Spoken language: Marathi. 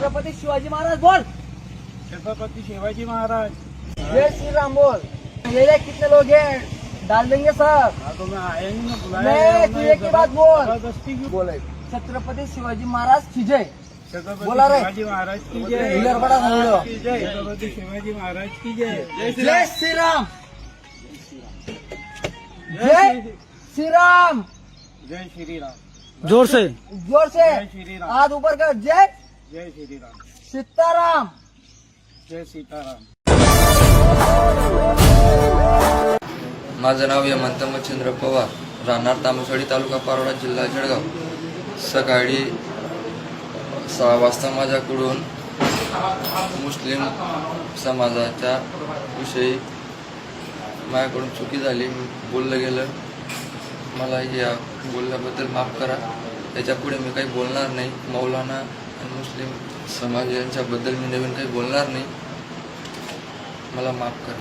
छत्रपती शिवाजी महाराज बोल। छत्रपति शिवाजी महाराज। जय श्री राम बोल। ये कितने लोग हैं डाल देंगे सब। हाँ तो मैं आया नहीं, मैं बुलाया नहीं, तू एक ही बात बोल। जबरदस्ती क्यों बोले छत्रपति शिवाजी महाराज की जय। छत्रपति बोला रे। शिवाजी महाराज की जय। इधर बड़ा बोलो। छत्रपति शिवाजी महाराज की जय। जय श्री राम। जय श्री राम। जय श्री राम। जोर से जोर से जय श्री राम। हाथ ऊपर कर। जय जय श्री राम। सीताराम। जय सीताराम। माझं नाव हेमंत मच्छिंद्र पवार, राहणार तामसवाडी, तालुका पारोळा, जिल्हा जळगाव. सकाळी 6 वाजता माझ्याकडून मुस्लिम समाजाच्या विषयी माझ्याकडून चुकी झाली, बोललं गेलं. मला या बोलल्याबद्दल माफ करा. याच्यापुढे मी काही बोलणार नाही. मौलाना आणि मुस्लिम समाज यांच्याबद्दल मी नवीन काही बोलणार नाही. मला माफ करा.